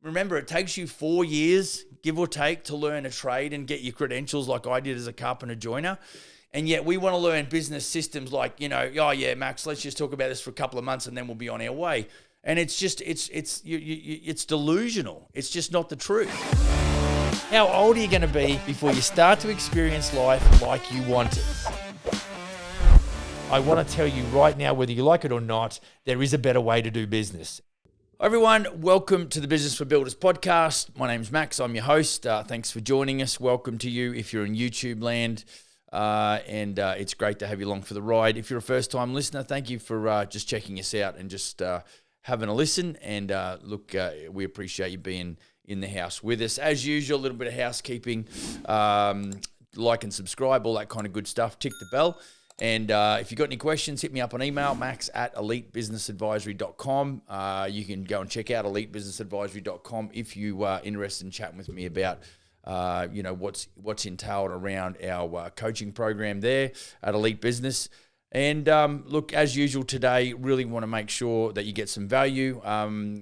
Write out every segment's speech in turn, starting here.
remember, it takes you 4 years, give or take, to learn a trade and get your credentials like I did as a carpenter joiner. And yet we want to learn business systems like, oh yeah, Max, let's just talk about this for a couple of months and then we'll be on our way. And it's just, it's delusional. It's just not the truth. How old are you going to be before you start to experience life like you want it? I want to tell you right now, whether you like it or not, there is a better way to do business. Hi everyone, welcome to the Business for Builders podcast. My name's Max, I'm your host. Thanks for joining us. Welcome to you if you're in YouTube land. And it's great to have you along for the ride. If you're a first-time listener, thank you for just checking us out and just having a listen. And look, we appreciate you being in the house with us. As usual, a little bit of housekeeping, like and subscribe, all that kind of good stuff. Tick the bell. And if you've got any questions, hit me up on email, max@elitebusinessadvisory.com. You can go and check out elitebusinessadvisory.com if you are interested in chatting with me about what's entailed around our coaching program there at Elite Business. And look, as usual today, really want to make sure that you get some value. While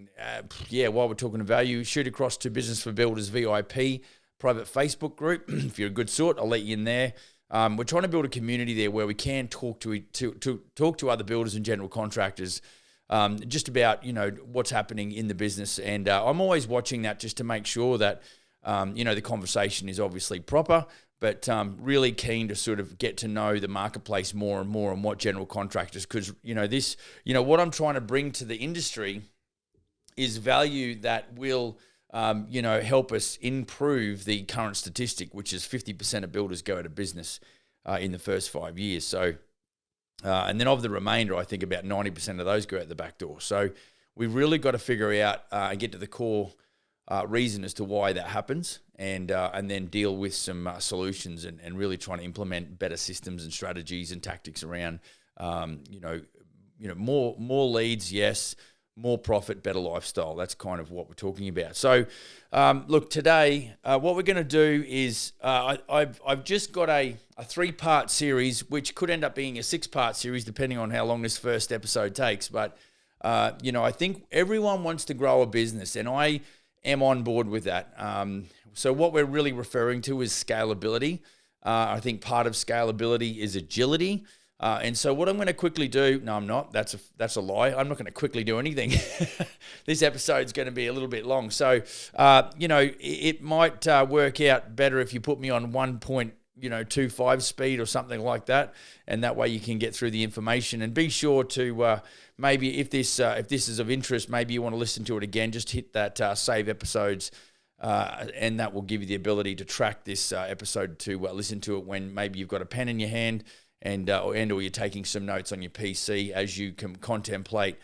we're talking to value, shoot across to Business for Builders VIP private Facebook group. If you're a good sort, I'll let you in there. We're trying to build a community there where we can talk to other builders and general contractors just about what's happening in the business. And I'm always watching that just to make sure that the conversation is obviously proper, but really keen to sort of get to know the marketplace more and more and what general contractors, because, what I'm trying to bring to the industry is value that will, help us improve the current statistic, which is 50% of builders go out of business in the first 5 years. So, and then of the remainder, I think about 90% of those go out the back door. So we've really got to figure out and get to the core reason as to why that happens, and then deal with some solutions and really trying to implement better systems and strategies and tactics around, more leads, yes, more profit, better lifestyle. That's kind of what we're talking about. So, look, today, what we're going to do is I've just got a 3-part series, which could end up being a 6-part series, depending on how long this first episode takes. But, I think everyone wants to grow a business, and I am on board with that. So what we're really referring to is scalability. I think part of scalability is agility. And so what I'm going to quickly do, no, I'm not. That's a lie. I'm not going to quickly do anything. This episode's going to be a little bit long. So, it might work out better if you put me on 1.25 speed or something like that. And that way you can get through the information. And be sure to maybe if this is of interest, maybe you want to listen to it again, just hit that save episodes. And that will give you the ability to track this episode to listen to it when maybe you've got a pen in your hand and or you're taking some notes on your PC as you can contemplate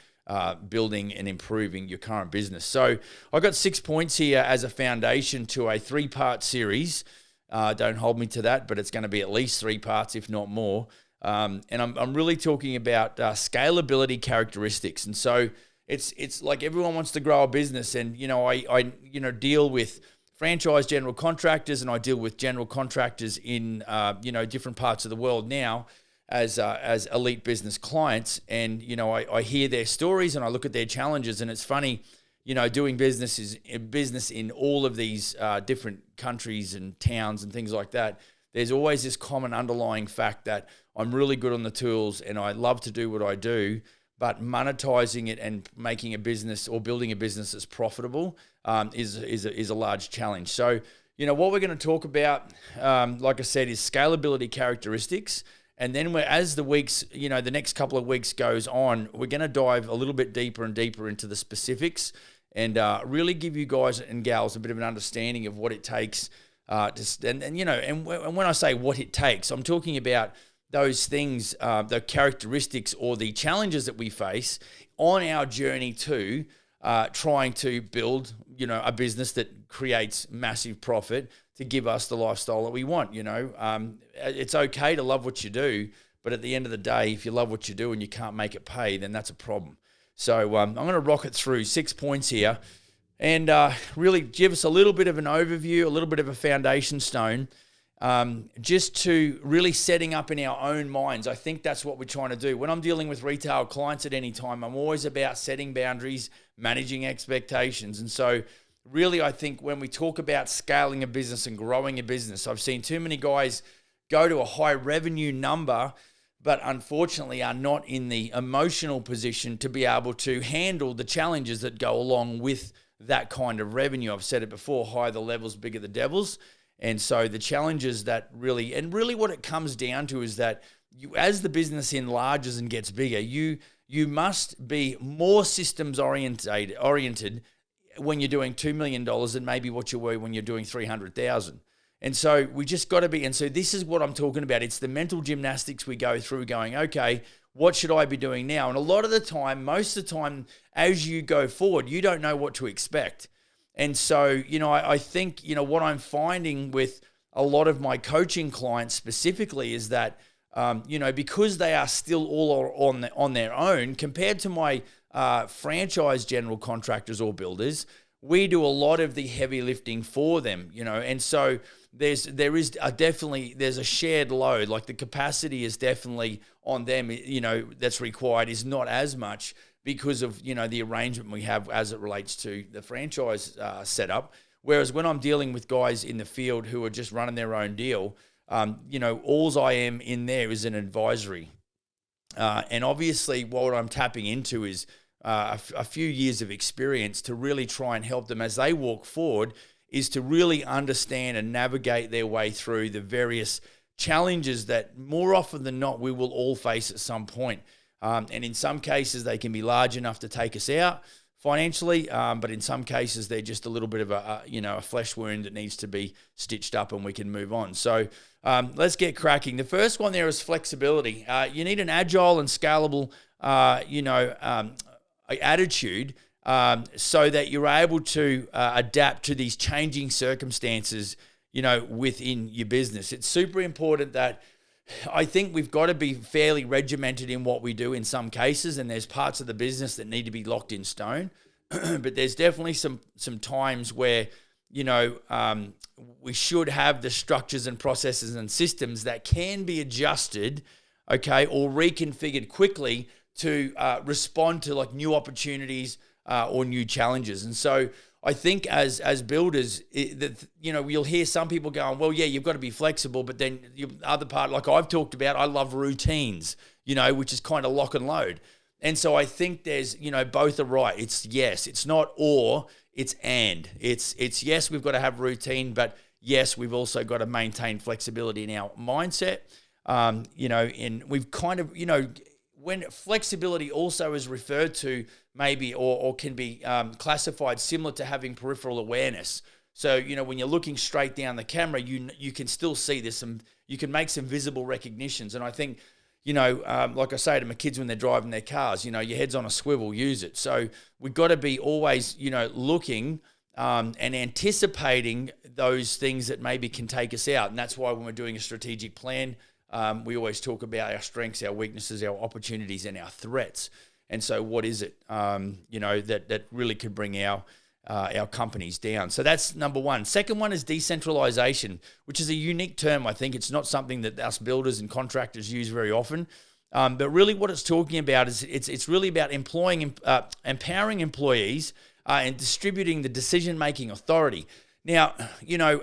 building and improving your current business. So I've got 6 points here as a foundation to a 3-part series. Don't hold me to that, but it's going to be at least 3 parts, if not more. And I'm really talking about scalability characteristics. And so it's like everyone wants to grow a business, and I deal with franchise general contractors, and I deal with general contractors in different parts of the world now as elite business clients, and I hear their stories and I look at their challenges, and it's funny, doing business in all of these different countries and towns and things like that. There's always this common underlying fact that I'm really good on the tools and I love to do what I do, but monetizing it and making a business or building a business that's profitable is a large challenge. So, what we're going to talk about, like I said, is scalability characteristics. And then as the weeks, the next couple of weeks goes on, we're going to dive a little bit deeper and deeper into the specifics and really give you guys and gals a bit of an understanding of what it takes. And when I say what it takes, I'm talking about those things, the characteristics or the challenges that we face on our journey to trying to build, a business that creates massive profit to give us the lifestyle that we want. It's okay to love what you do, but at the end of the day, if you love what you do and you can't make it pay, then that's a problem. So I'm going to rocket through 6 points here and really give us a little bit of an overview, a little bit of a foundation stone, just to really setting up in our own minds. I think that's what we're trying to do. When I'm dealing with retail clients at any time, I'm always about setting boundaries, managing expectations. And so really, I think when we talk about scaling a business and growing a business, I've seen too many guys go to a high revenue number, but unfortunately are not in the emotional position to be able to handle the challenges that go along with that kind of revenue. I've said it before, higher the levels, bigger the devils. And so the challenges that really what it comes down to is that you, as the business enlarges and gets bigger, you must be more systems oriented when you're doing $2 million than maybe what you were when you're doing 300,000. And so we just got to be, and so this is what I'm talking about. It's the mental gymnastics we go through going, okay, what should I be doing now? And a lot of the time, most of the time, as you go forward, you don't know what to expect. And so, I think, what I'm finding with a lot of my coaching clients specifically is that, because they are still all on their own compared to my franchise general contractors or builders, we do a lot of the heavy lifting for them, and so there's a shared load. Like the capacity is definitely on them, that's required is not as much because of, the arrangement we have as it relates to the franchise setup. Whereas when I'm dealing with guys in the field who are just running their own deal, alls I am in there is an advisory. And obviously what I'm tapping into is a few years of experience to really try and help them as they walk forward, is to really understand and navigate their way through the various challenges that more often than not we will all face at some point. And in some cases they can be large enough to take us out financially, but in some cases they're just a little bit of a flesh wound that needs to be stitched up and we can move on. So let's get cracking. The first one there is flexibility. You need an agile and scalable, attitude so that you're able to adapt to these changing circumstances, within your business. It's super important that I think we've got to be fairly regimented in what we do in some cases, and there's parts of the business that need to be locked in stone. But there's definitely some times where, we should have the structures and processes and systems that can be adjusted, okay, or reconfigured quickly to respond to like new opportunities or new challenges. And so I think as builders, you'll hear some people going, well, yeah, you've got to be flexible, but then the other part, like I've talked about, I love routines, which is kind of lock and load. And so I think there's, both are right. It's yes, it's not or, it's and. It's yes, we've got to have routine, but yes, we've also got to maintain flexibility in our mindset. And we've kind of, when flexibility also is referred to maybe or can be classified similar to having peripheral awareness. So, when you're looking straight down the camera, you can still see you can make some visible recognitions. And I think, like I say to my kids when they're driving their cars, your head's on a swivel, use it. So we've got to be always, looking and anticipating those things that maybe can take us out. And that's why when we're doing a strategic plan, we always talk about our strengths, our weaknesses, our opportunities, and our threats. And so what is it, that really could bring our companies down? So that's number one. Second one is decentralization, which is a unique term. I think it's not something that us builders and contractors use very often. But really what it's talking about is it's really about empowering employees and distributing the decision-making authority. Now,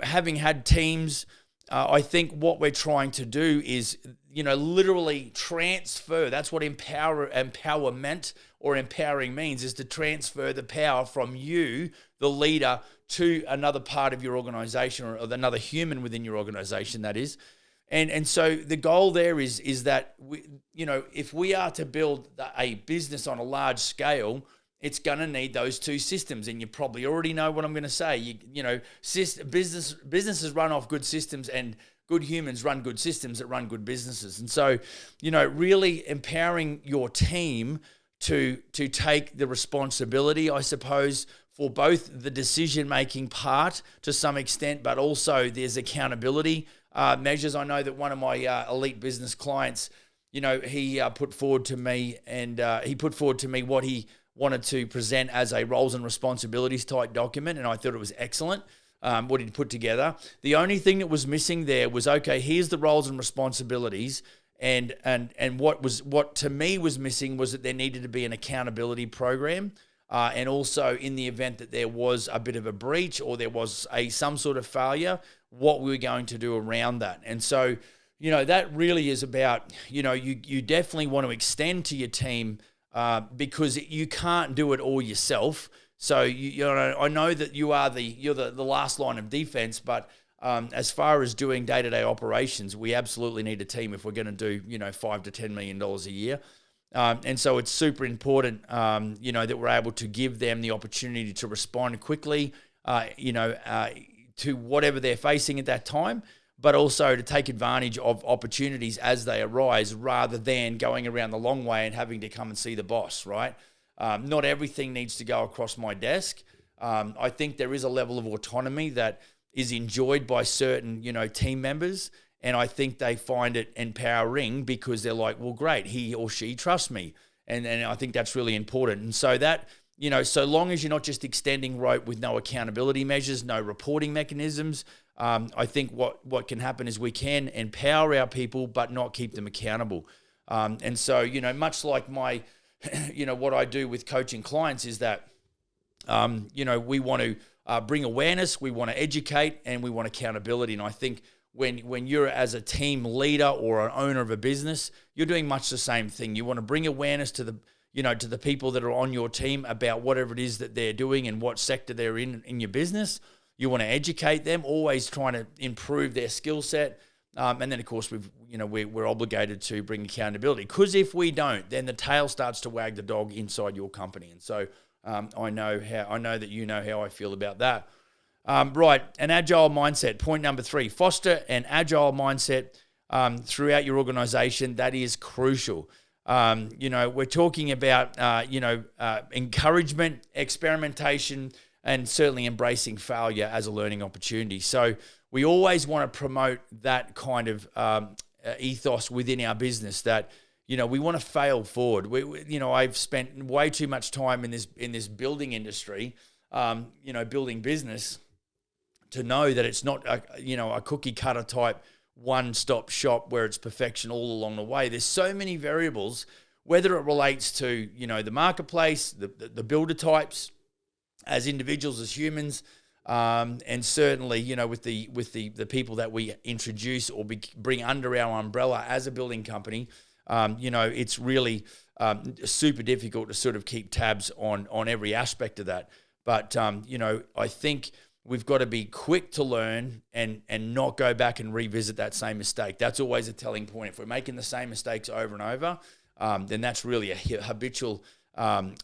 having had teams, I think what we're trying to do is, literally transfer. That's what empowerment or empowering means, is to transfer the power from you, the leader, to another part of your organization or another human within your organization, that is. And so the goal there is that, if we are to build a business on a large scale, it's going to need those two systems. And you probably already know what I'm going to say. Businesses run off good systems, and good humans run good systems that run good businesses. And so, really empowering your team to take the responsibility, I suppose, for both the decision-making part to some extent, but also there's accountability measures. I know that one of my elite business clients, he put forward to me what he wanted to present as a roles and responsibilities type document, and I thought it was excellent. What he'd put together. The only thing that was missing there was, okay, here's the roles and responsibilities, and what to me was missing was that there needed to be an accountability program. and also in the event that there was a bit of a breach or there was some sort of failure, what we were going to do around that. And so, that really is about, you definitely want to extend to your team because you can't do it all yourself. So, I know that you're the last line of defense, but as far as doing day-to-day operations, we absolutely need a team if we're going to do, $5 to $10 million a year. And so it's super important, that we're able to give them the opportunity to respond quickly, to whatever they're facing at that time, but also to take advantage of opportunities as they arise rather than going around the long way and having to come and see the boss, right? Not everything needs to go across my desk. I think there is a level of autonomy that is enjoyed by certain, team members. And I think they find it empowering because they're like, well, great, he or she trusts me. And I think that's really important. And so that, so long as you're not just extending rope with no accountability measures, no reporting mechanisms, I think what can happen is we can empower our people, but not keep them accountable. And so, much like my, what I do with coaching clients is that, we want to bring awareness, we want to educate, and we want accountability. And I think when you're as a team leader or an owner of a business, you're doing much the same thing. You want to bring awareness to the people that are on your team about whatever it is that they're doing and what sector they're in your business. You want to educate them, always trying to improve their skill set. And then of course we're obligated to bring accountability, because if we don't, then the tail starts to wag the dog inside your company. And so I know that you know how I feel about that. Right, an agile mindset. Point number 3, foster an agile mindset throughout your organization. That is crucial. We're talking about, encouragement, experimentation, and certainly embracing failure as a learning opportunity. So we always want to promote that kind of ethos within our business that, we want to fail forward. I've spent way too much time in this building industry, building business, to know that it's not a cookie cutter type one-stop shop where it's perfection all along the way. There's so many variables, whether it relates to, the marketplace, the builder types, as individuals, as humans, and certainly, with the people that we introduce or bring under our umbrella as a building company, it's really super difficult to sort of keep tabs on every aspect of that. But, I think we've got to be quick to learn and not go back and revisit that same mistake. That's always a telling point. If we're making the same mistakes over and over, then that's really a habitual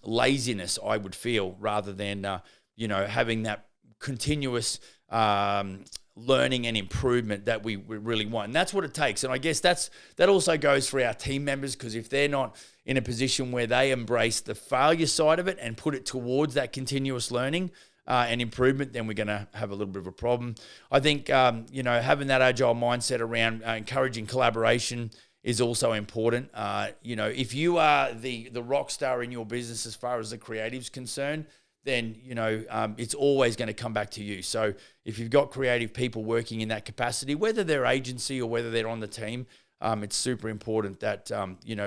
laziness, I would feel, rather than, having that continuous learning and improvement that we really want. And that's what it takes. And I guess that also goes for our team members, because if they're not in a position where they embrace the failure side of it and put it towards that continuous learning and improvement, then we're going to have a little bit of a problem. I think, having that agile mindset around encouraging collaboration is also important. If you are the rock star in your business as far as the creative's concerned, then, it's always going to come back to you. So if you've got creative people working in that capacity, whether they're agency or whether they're on the team, it's super important that,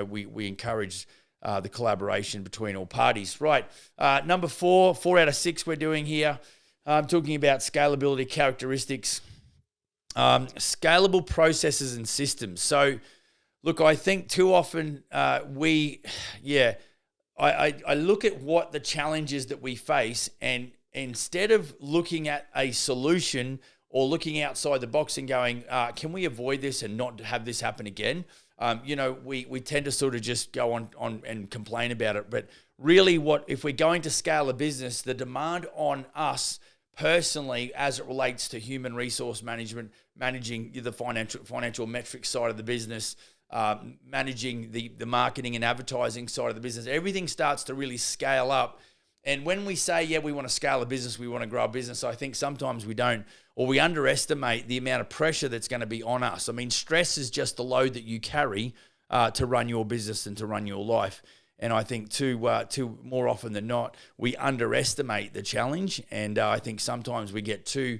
we encourage the collaboration between all parties. Right. Number 4 out of 6 we're doing here. I'm talking about scalability characteristics, scalable processes and systems. So look, I think too often I look at what the challenges that we face, and instead of looking at a solution or looking outside the box and going, can we avoid this and not have this happen again? We tend to sort of just go on and complain about it. But really, if we're going to scale a business, the demand on us personally, as it relates to human resource management, managing the financial metrics side of the business, managing the marketing and advertising side of the business, everything starts to really scale up. And when we say, we want to scale a business, we want to grow a business, I think sometimes we don't, or we underestimate the amount of pressure that's going to be on us. I mean, stress is just the load that you carry to run your business and to run your life. And I think too more often than not, we underestimate the challenge. And I think sometimes we get too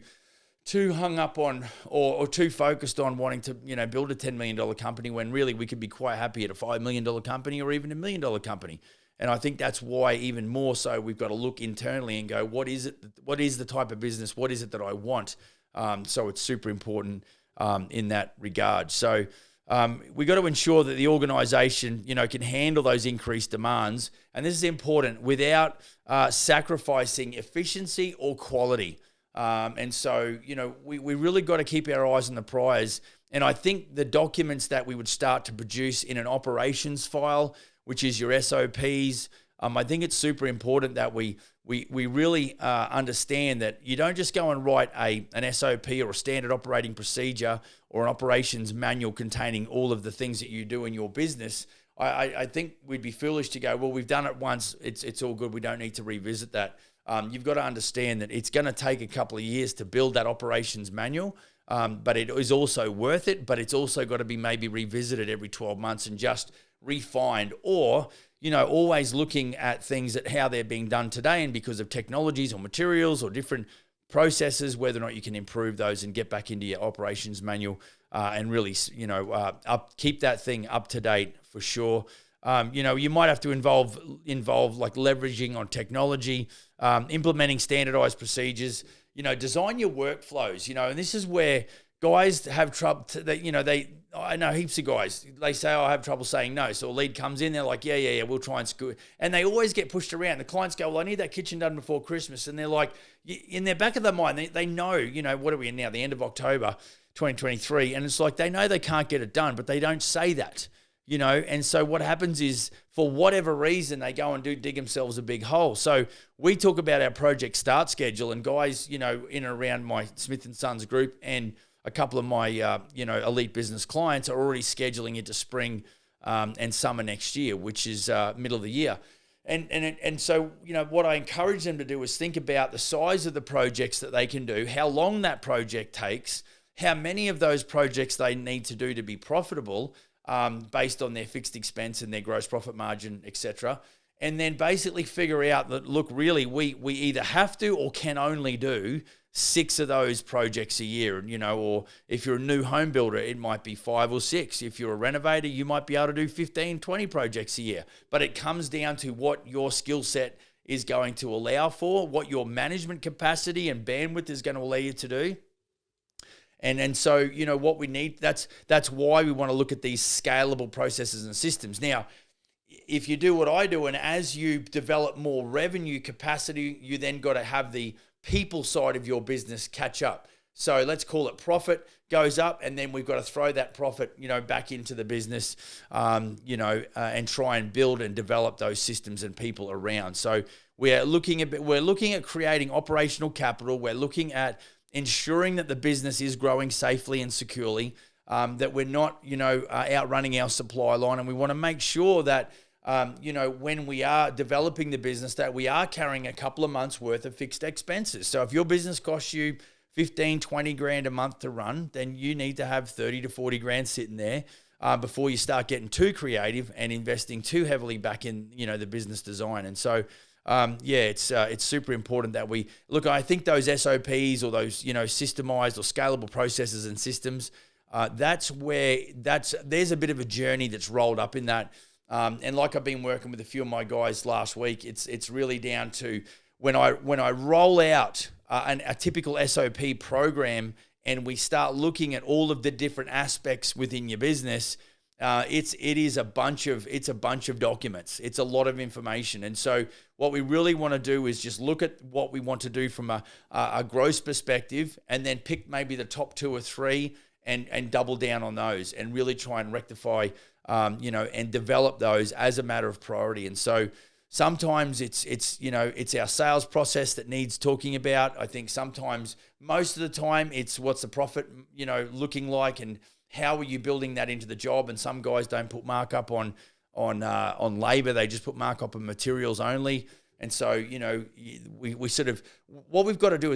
hung up on or too focused on wanting to, build a $10 million company, when really we could be quite happy at a $5 million company or even $1 million company. And I think that's why even more so we've got to look internally and go, what is it? What is the type of business? What is it that I want? So it's super important in that regard. So we got to ensure that the organisation, can handle those increased demands. And this is important without sacrificing efficiency or quality. And so, we really got to keep our eyes on the prize. And I think the documents that we would start to produce in an operations file, which is your SOPs, I think it's super important that we really understand that you don't just go and write an SOP or a standard operating procedure or an operations manual containing all of the things that you do in your business. I think we'd be foolish to go, well, we've done it once, it's all good, we don't need to revisit that. You've got to understand that it's going to take a couple of years to build that operations manual, but it is also worth it, but it's also got to be maybe revisited every 12 months and just refined, or always looking at things at how they're being done today, and because of technologies or materials or different processes, whether or not you can improve those and get back into your operations manual and really, keep that thing up to date for sure. You might have to involve like leveraging on technology, implementing standardized procedures, design your workflows, and this is where guys have trouble. I know heaps of guys, they say, I have trouble saying no. So a lead comes in, they're like, yeah, we'll try and screw it. And they always get pushed around. The clients go, well, I need that kitchen done before Christmas. And they're like, in their back of their mind, they know, what are we in now? The end of October 2023. And it's like, they know they can't get it done, but they don't say that, And so what happens is, for whatever reason, they go and dig themselves a big hole. So we talk about our project start schedule, and guys, in and around my Smith & Sons group and a couple of my, elite business clients are already scheduling into spring and summer next year, which is middle of the year. And so, what I encourage them to do is think about the size of the projects that they can do, how long that project takes, how many of those projects they need to do to be profitable based on their fixed expense and their gross profit margin, etc. And then basically figure out that, look, really, we either have to or can only do 6 of those projects a year, or if you're a new home builder, it might be 5 or 6. If you're a renovator, you might be able to do 15, 20 projects a year. But it comes down to what your skill set is going to allow for, what your management capacity and bandwidth is going to allow you to do. And so, what we need, that's why we want to look at these scalable processes and systems. Now, if you do what I do, and as you develop more revenue capacity, you then got to have the people side of your business catch up. So let's call it profit goes up, and then we've got to throw that profit, back into the business, and try and build and develop those systems and people around. So we're looking at creating operational capital. We're looking at ensuring that the business is growing safely and securely, that we're not, outrunning our supply line, and we want to make sure that when we are developing the business, that we are carrying a couple of months worth of fixed expenses. So if your business costs you 15, 20 grand a month to run, then you need to have 30 to 40 grand sitting there before you start getting too creative and investing too heavily back in, the business design. And so, it's super important that we look. I think those SOPs or those, systemized or scalable processes and systems, there's a bit of a journey that's rolled up in that. And like I've been working with a few of my guys last week, it's really down to when I roll out a typical SOP program, and we start looking at all of the different aspects within your business. It's a bunch of documents. It's a lot of information. And so what we really want to do is just look at what we want to do from a gross perspective, and then pick maybe the top 2 or 3 and double down on those, and really try and rectify, and develop those as a matter of priority. And so sometimes it's our sales process that needs talking about. I think sometimes, most of the time, it's what's the profit, looking like, and how are you building that into the job. And some guys don't put markup on labor; they just put markup on materials only. And so, we sort of, what we've got to do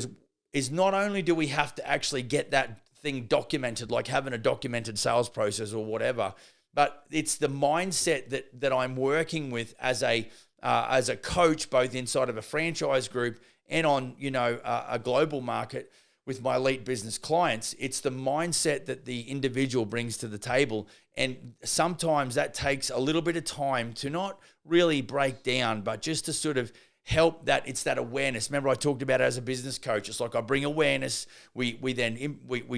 is not only do we have to actually get that thing documented, like having a documented sales process or whatever, but it's the mindset that I'm working with as a coach, both inside of a franchise group and on, a global market, with my elite business clients, it's the mindset that the individual brings to the table. And sometimes that takes a little bit of time to not really break down, but just to sort of help that. It's that awareness. Remember, I talked about it as a business coach. It's like I bring awareness, we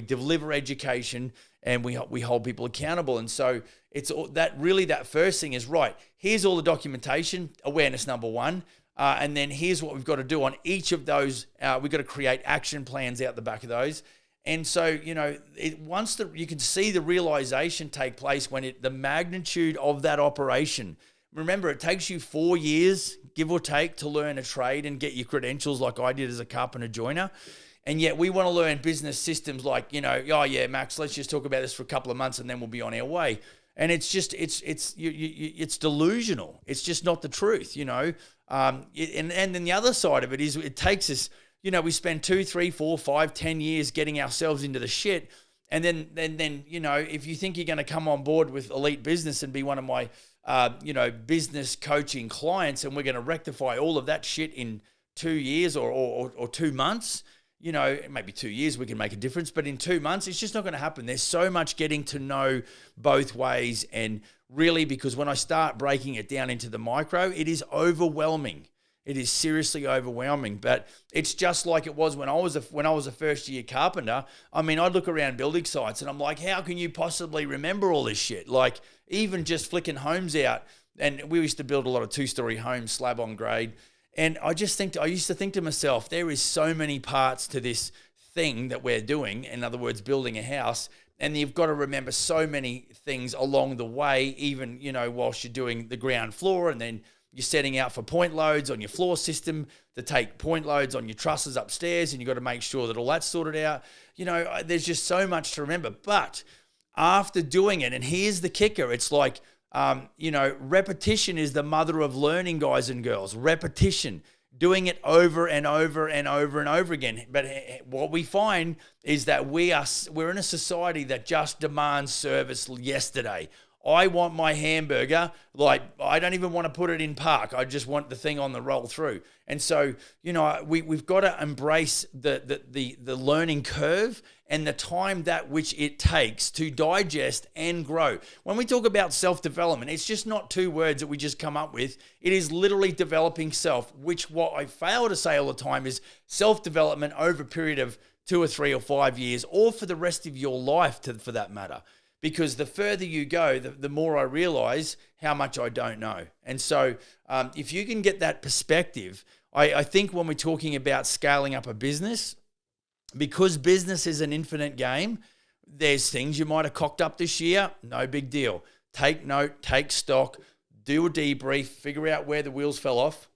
deliver education, and we hold people accountable. And so it's that really that first thing is, right, here's all the documentation, awareness number one. And then here's what we've got to do on each of those. We've got to create action plans out the back of those. And so, once you can see the realization take place when the magnitude of that operation. Remember, it takes you 4 years, give or take, to learn a trade and get your credentials like I did as a carpenter joiner. And yet we want to learn business systems like, oh yeah, Max, let's just talk about this for a couple of months and then we'll be on our way. And it's just, it's delusional. It's just not the truth, and then the other side of it is it takes us, we spend 2, 3, 4, 5, 10 years getting ourselves into the shit. And then if you think you're going to come on board with Elite Business and be one of my, business coaching clients, and we're going to rectify all of that shit in 2 years or 2 months, maybe 2 years we can make a difference, but in 2 months, it's just not going to happen. There's so much getting to know both ways. And really, because when I start breaking it down into the micro, it is overwhelming. It is seriously overwhelming, but it's just like it was when I was a first year carpenter. I mean, I'd look around building sites and I'm like, how can you possibly remember all this shit? Like even just flicking homes out, and we used to build a lot of 2-story homes, slab on grade. And I used to think to myself, there is so many parts to this thing that we're doing. In other words, building a house. And you've got to remember so many things along the way, even, whilst you're doing the ground floor, and then you're setting out for point loads on your floor system to take point loads on your trusses upstairs, and you've got to make sure that all that's sorted out. There's just so much to remember. But after doing it, and here's the kicker, it's like, repetition is the mother of learning, guys and girls. Repetition, doing it over and over and over and over again. But what we find is that we're in a society that just demands service yesterday. I want my hamburger, like I don't even want to put it in park. I just want the thing on the roll through. And so, we've got to embrace the learning curve and the time that which it takes to digest and grow. When we talk about self-development, it's just not 2 words that we just come up with. It is literally developing self, which what I fail to say all the time is self-development over a period of 2 or 3 or 5 years, or for the rest of your life for that matter. Because the further you go, the more I realize how much I don't know. And so if you can get that perspective, I think when we're talking about scaling up a business, because business is an infinite game, there's things you might have cocked up this year, no big deal. Take note, take stock, do a debrief, figure out where the wheels fell off,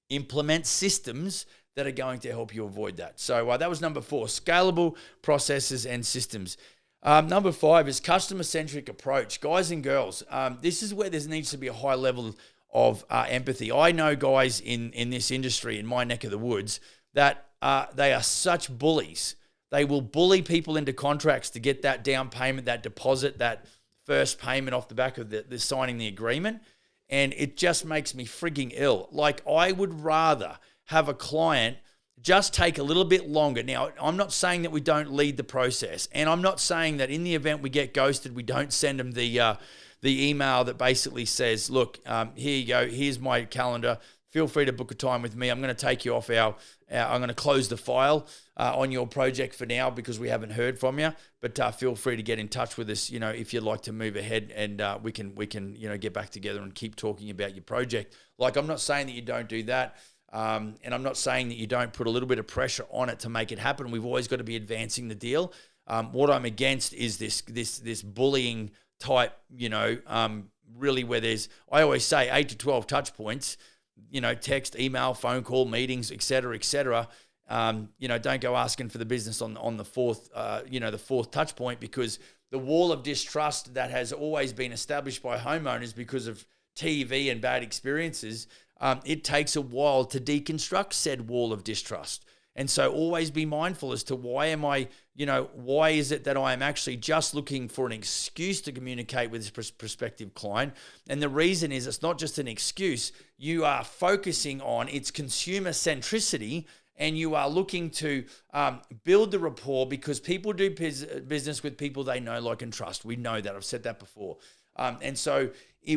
implement systems that are going to help you avoid that. So that was number 4, scalable processes and systems. Number 5 is customer-centric approach. Guys and girls, this is where there needs to be a high level of empathy. I know guys in this industry, in my neck of the woods, that they are such bullies. They will bully people into contracts to get that down payment, that deposit, that first payment off the back of the signing the agreement. And it just makes me frigging ill. Like, I would rather have a client just take a little bit longer. Now, I'm not saying that we don't lead the process, and I'm not saying that in the event we get ghosted, we don't send them the email that basically says, look, here you go, here's my calendar, feel free to book a time with me. I'm going to take you off I'm going to close the file on your project for now because we haven't heard from you, but feel free to get in touch with us, if you'd like to move ahead, and we can get back together and keep talking about your project. Like, I'm not saying that you don't do that. And I'm not saying that you don't put a little bit of pressure on it to make it happen. We've always got to be advancing the deal. What I'm against is this bullying type, really where I always say 8 to 12 touch points, text, email, phone call, meetings, et cetera, et cetera. Don't go asking for the business on the 4th, the 4th touch point, because the wall of distrust that has always been established by homeowners because of TV and bad experiences, it takes a while to deconstruct said wall of distrust. And so always be mindful as to why is it that I am actually just looking for an excuse to communicate with this prospective client? And the reason is it's not just an excuse. You are focusing on its consumer centricity and you are looking to build the rapport, because people do business with people they know, like, and trust. We know that. I've said that before. And so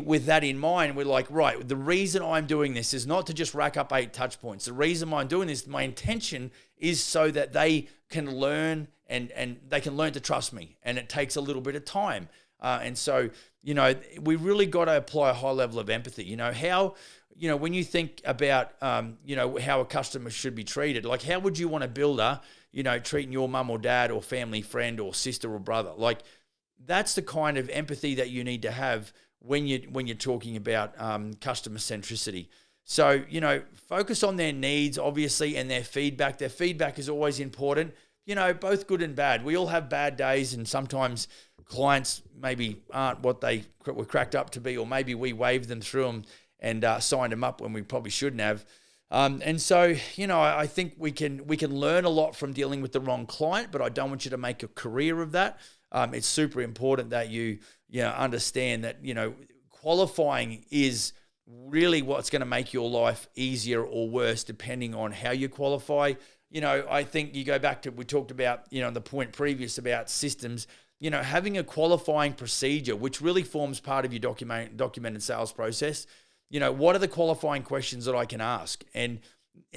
with that in mind, we're like, right, the reason I'm doing this is not to just rack up 8 touch points. The reason I'm doing this, my intention is so that they can learn and they can learn to trust me. And it takes a little bit of time. And so, we really got to apply a high level of empathy. When you think about, how a customer should be treated, like, how would you want a builder, treating your mum or dad or family friend or sister or brother? Like, that's the kind of empathy that you need to have when you're talking about customer centricity. So, focus on their needs, obviously, and their feedback. Their feedback is always important, both good and bad. We all have bad days, and sometimes clients maybe aren't what they were cracked up to be, or maybe we waved them through them and signed them up when we probably shouldn't have. And so, I think we can learn a lot from dealing with the wrong client, but I don't want you to make a career of that. It's super important that you understand that, qualifying is really what's going to make your life easier or worse, depending on how you qualify. I think you go back to, we talked about, the point previous about systems, having a qualifying procedure, which really forms part of your documented sales process. What are the qualifying questions that I can ask? And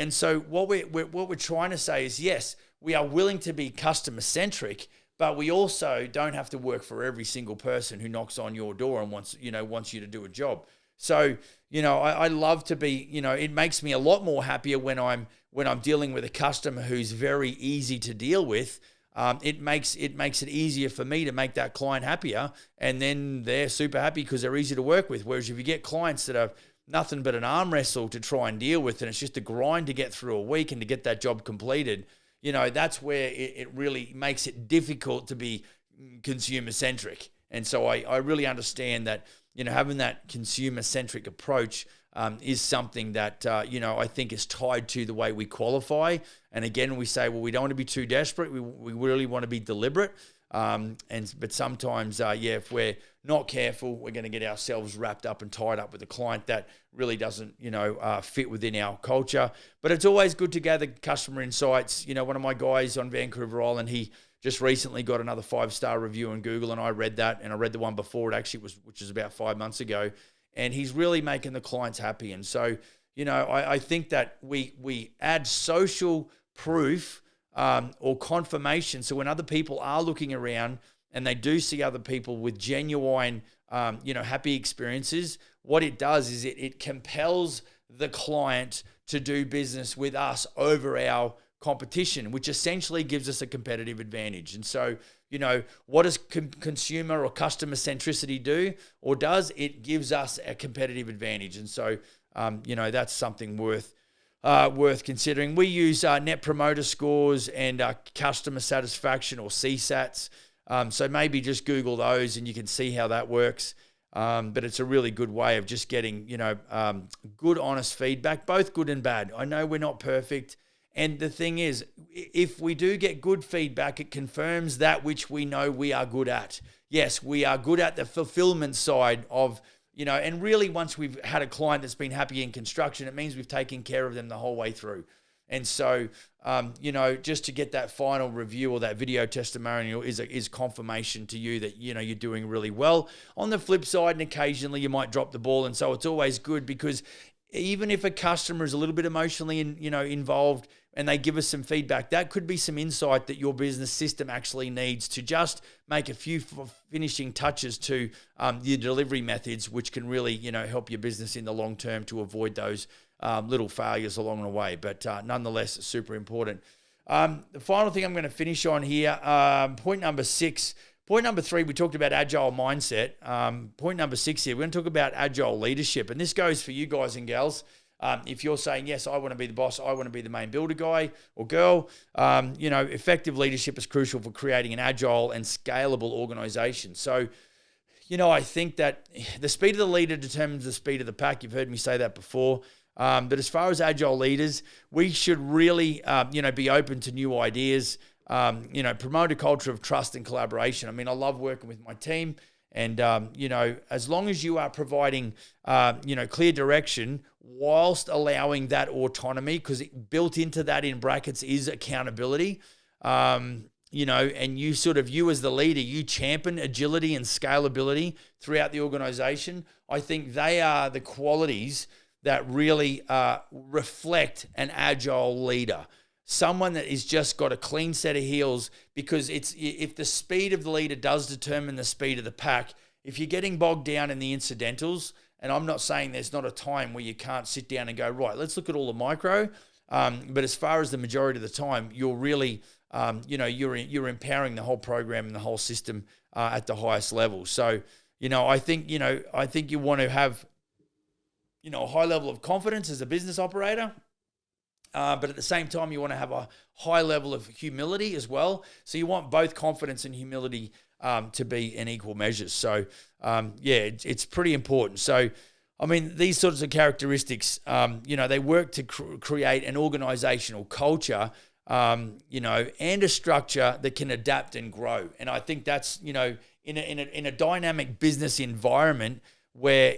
so what we're trying to say is, yes, we are willing to be customer centric, but we also don't have to work for every single person who knocks on your door and wants you to do a job. So, I love to be, it makes me a lot more happier when I'm dealing with a customer who's very easy to deal with. It makes it easier for me to make that client happier, and then they're super happy because they're easy to work with. Whereas if you get clients that are nothing but an arm wrestle to try and deal with, and it's just a grind to get through a week and to get that job completed, that's where it really makes it difficult to be consumer centric. And so I really understand that, having that consumer centric approach is something that, I think is tied to the way we qualify. And again, we say, well, we don't want to be too desperate. We really want to be deliberate. But sometimes, if we're not careful, we're going to get ourselves wrapped up and tied up with a client that really doesn't, fit within our culture. But it's always good to gather customer insights. One of my guys on Vancouver Island, he just recently got another 5-star review on Google, and I read that, and I read the one before it actually which is about 5 months ago. And he's really making the clients happy. And so, I think that we add social proof or confirmation. So when other people are looking around and they do see other people with genuine, happy experiences, what it does is it compels the client to do business with us over our competition, which essentially gives us a competitive advantage. And so, what does consumer or customer centricity do, or does it gives us a competitive advantage? And so, that's something worth considering. We use Net Promoter Scores and customer satisfaction, or CSATs. So maybe just Google those and you can see how that works. But it's a really good way of just getting, good, honest feedback, both good and bad. I know we're not perfect. And the thing is, if we do get good feedback, it confirms that which we know we are good at. Yes, we are good at the fulfillment side of, and really once we've had a client that's been happy in construction, it means we've taken care of them the whole way through. And so, just to get that final review or that video testimonial is confirmation to you that, you're doing really well. On the flip side, and occasionally you might drop the ball. And so it's always good, because even if a customer is a little bit emotionally involved and they give us some feedback, that could be some insight that your business system actually needs to just make a few finishing touches to your delivery methods, which can really, help your business in the long term to avoid those little failures along the way. But nonetheless, it's super important. The final thing I'm going to finish on here, point number 6. Point number 3, we talked about agile mindset. Point number 6 here, we're going to talk about agile leadership. And this goes for you guys and gals. If you're saying, yes, I want to be the boss, I want to be the main builder guy or girl, effective leadership is crucial for creating an agile and scalable organization. So, I think that the speed of the leader determines the speed of the pack. You've heard me say that before. But as far as agile leaders, we should really, be open to new ideas, promote a culture of trust and collaboration. I mean, I love working with my team, And, as long as you are providing, clear direction whilst allowing that autonomy, because built into that in brackets is accountability, and you as the leader, you champion agility and scalability throughout the organization. I think they are the qualities that really reflect an agile leader. Someone that is just got a clean set of heels, because if the speed of the leader does determine the speed of the pack, if you're getting bogged down in the incidentals, and I'm not saying there's not a time where you can't sit down and go, right, let's look at all the micro, but as far as the majority of the time, you're really, you're empowering the whole program and the whole system at the highest level. So, I think you want to have, a high level of confidence as a business operator. But at the same time, you want to have a high level of humility as well. So you want both confidence and humility to be in equal measures. So, it's pretty important. So, these sorts of characteristics, they work to create an organizational culture, and a structure that can adapt and grow. And I think that's, in a dynamic business environment where,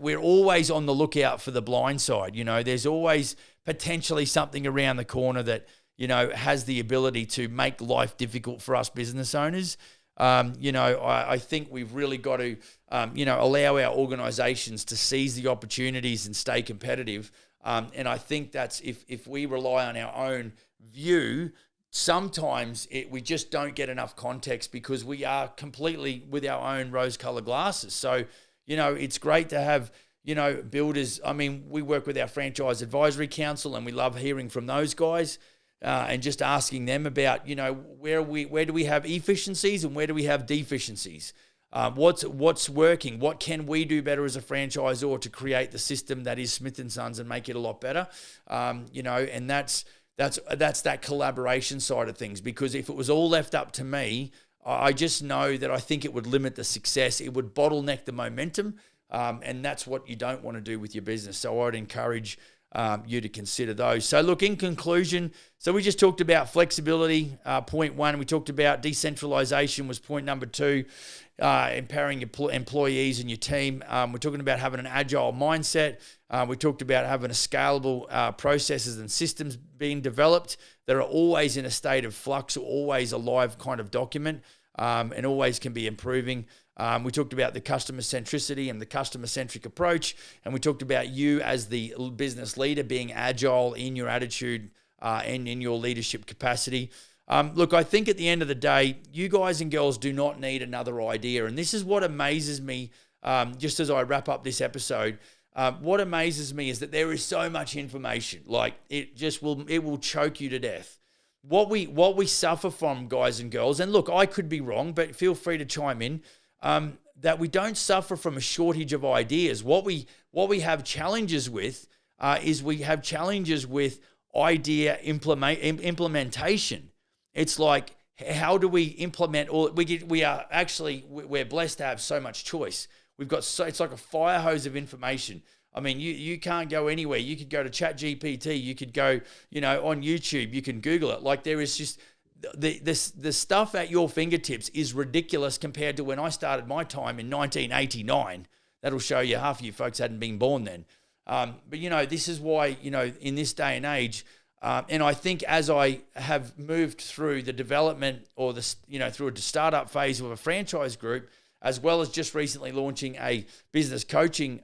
we're always on the lookout for the blind side. There's always potentially something around the corner that, has the ability to make life difficult for us business owners. I think we've really got to, allow our organizations to seize the opportunities and stay competitive. And I think that's if we rely on our own view, sometimes we just don't get enough context because we are completely with our own rose-colored glasses. So, it's great to have, builders. We work with our franchise advisory council, and we love hearing from those guys and just asking them about, where do we have efficiencies and where do we have deficiencies? What's working? What can we do better as a franchisor to create the system that is Smith & Sons and make it a lot better? And that's that collaboration side of things, because if it was all left up to me, I just know that I think it would limit the success. It would bottleneck the momentum. And that's what you don't want to do with your business. So I'd encourage you to consider those. So look, in conclusion, so we just talked about flexibility, point one. We talked about decentralization was point number two, empowering your employees and your team. We're talking about having an agile mindset. We talked about having a scalable processes and systems being developed that are always in a state of flux, or always a live kind of document, and always can be improving. We talked about the customer centricity and the customer-centric approach, and we talked about you as the business leader being agile in your attitude and in your leadership capacity. Look, I think at the end of the day, you guys and girls do not need another idea, and this is what amazes me, just as I wrap up this episode. What amazes me is that there is so much information, like it will choke you to death. What we suffer from, guys and girls, and look, I could be wrong, but feel free to chime in, that we don't suffer from a shortage of ideas. What we have challenges with is we have challenges with idea implementation. It's like, how do we implement all? We're blessed to have so much choice. It's like a fire hose of information. You can't go anywhere. You could go to ChatGPT. You could go, on YouTube. You can Google it. Like, there is just the stuff at your fingertips is ridiculous compared to when I started my time in 1989. That'll show you half of you folks hadn't been born then. But this is why, in this day and age, and I think as I have moved through the development or through a startup phase of a franchise group, as well as just recently launching a business coaching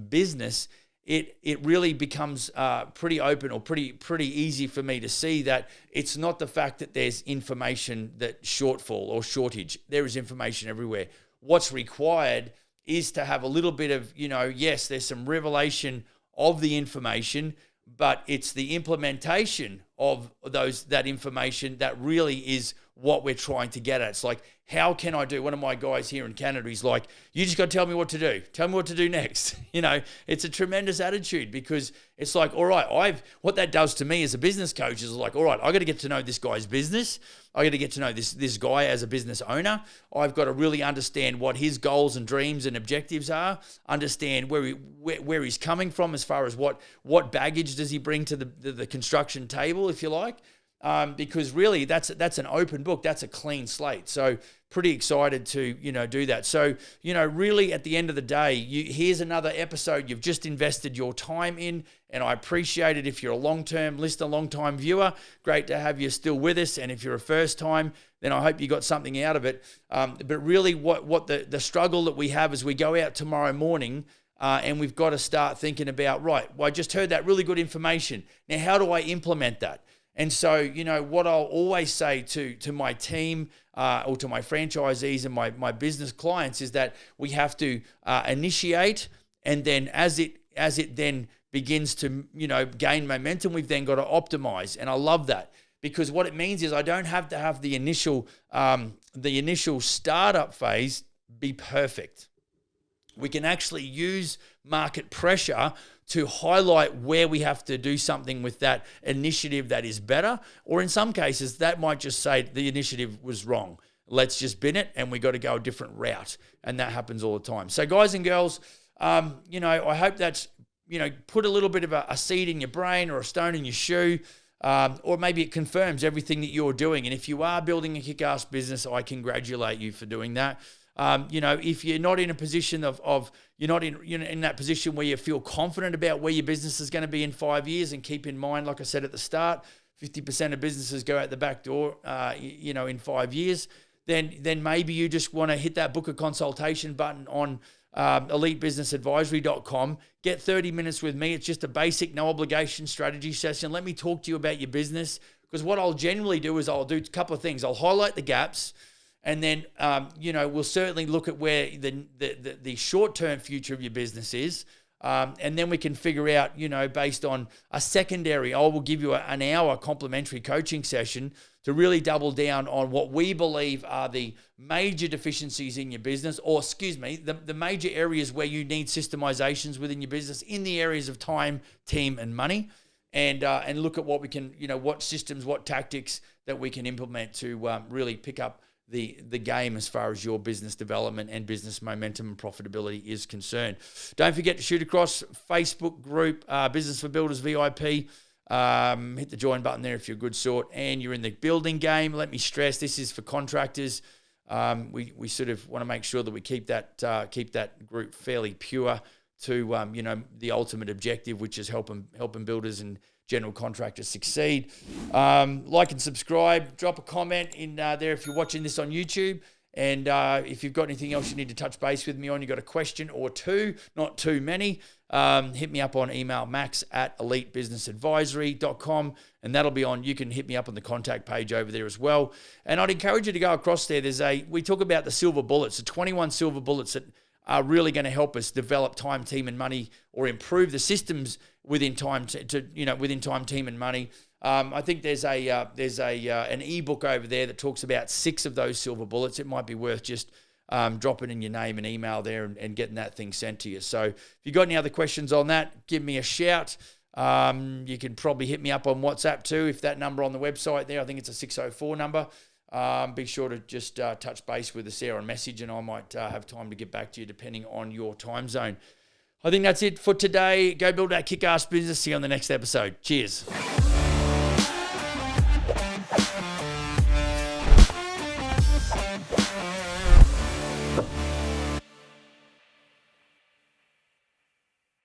business, it really becomes pretty open, or pretty easy for me to see that it's not the fact that there's information that shortfall or shortage. There is information everywhere. What's required is to have a little bit of, yes, there's some revelation of the information, but it's the implementation of that information that really is what we're trying to get at. It's like, how can I do? One of my guys here in Canada, he's like, you just got to tell me what to do. Tell me what to do next. It's a tremendous attitude, because it's like, all right, what that does to me as a business coach is like, all right, I got to get to know this guy's business. I got to get to know this guy as a business owner. I've got to really understand what his goals and dreams and objectives are, understand where he's coming from as far as what baggage does he bring to the construction table, if you like. Because really that's an open book. That's a clean slate. So pretty excited to, do that. So, really at the end of the day, here's another episode you've just invested your time in, and I appreciate it. If you're a long-term listener, long-time viewer, great to have you still with us. And if you're a first time, then I hope you got something out of it. But really what the struggle that we have as we go out tomorrow morning, and we've got to start thinking about, right, well, I just heard that really good information. Now, how do I implement that? And so, what I'll always say to my team or to my franchisees and my business clients is that we have to initiate, and then as it then begins to, gain momentum, we've then got to optimize. And I love that, because what it means is I don't have to have the initial startup phase be perfect. We can actually use market pressure to highlight where we have to do something with that initiative that is better. Or in some cases, that might just say the initiative was wrong. Let's just bin it, and we got to go a different route. And that happens all the time. So guys and girls, I hope that's, put a little bit of a seed in your brain or a stone in your shoe. Or maybe it confirms everything that you're doing. And if you are building a kick-ass business, I congratulate you for doing that. If you're not in a position you're not in that position where you feel confident about where your business is going to be in 5 years, and keep in mind, like I said at the start, 50% of businesses go out the back door, in 5 years, then maybe you just want to hit that book a consultation button on elitebusinessadvisory.com. Get 30 minutes with me. It's just a basic, no obligation strategy session. Let me talk to you about your business, because what I'll generally do is I'll do a couple of things. I'll highlight the gaps, and then, we'll certainly look at where the short-term future of your business is. And then we can figure out, based on a secondary, I will give you an hour complimentary coaching session to really double down on what we believe are the major deficiencies in your business, or the major areas where you need systemizations within your business in the areas of time, team, and money. And look at what we can, what systems, what tactics that we can implement to really pick up the game as far as your business development and business momentum and profitability is concerned. Don't forget to shoot across Facebook group, Business for Builders VIP. Hit the join button there if you're a good sort and you're in the building game. Let me stress, this is for contractors. We sort of want to make sure that we keep that group fairly pure to the ultimate objective, which is helping builders and general contractors succeed. Like and subscribe. Drop a comment in there if you're watching this on YouTube. And if you've got anything else you need to touch base with me on, you've got a question or two, not too many, hit me up on email, max@elitebusinessadvisory.com, and that'll be on. You can hit me up on the contact page over there as well. And I'd encourage you to go across there. We talk about the silver bullets, the 21 silver bullets that are really going to help us develop time, team, and money, or improve the systems within time within time, team, and money. I think there's an ebook over there that talks about 6 of those silver bullets. It might be worth just dropping in your name and email there and getting that thing sent to you. So if you've got any other questions on that, give me a shout. You can probably hit me up on WhatsApp too, if that number on the website there, I think it's a 604 number. Be sure to just touch base with us there on message, and I might have time to get back to you depending on your time zone. I think that's it for today. Go build that kick-ass business. See you on the next episode. Cheers.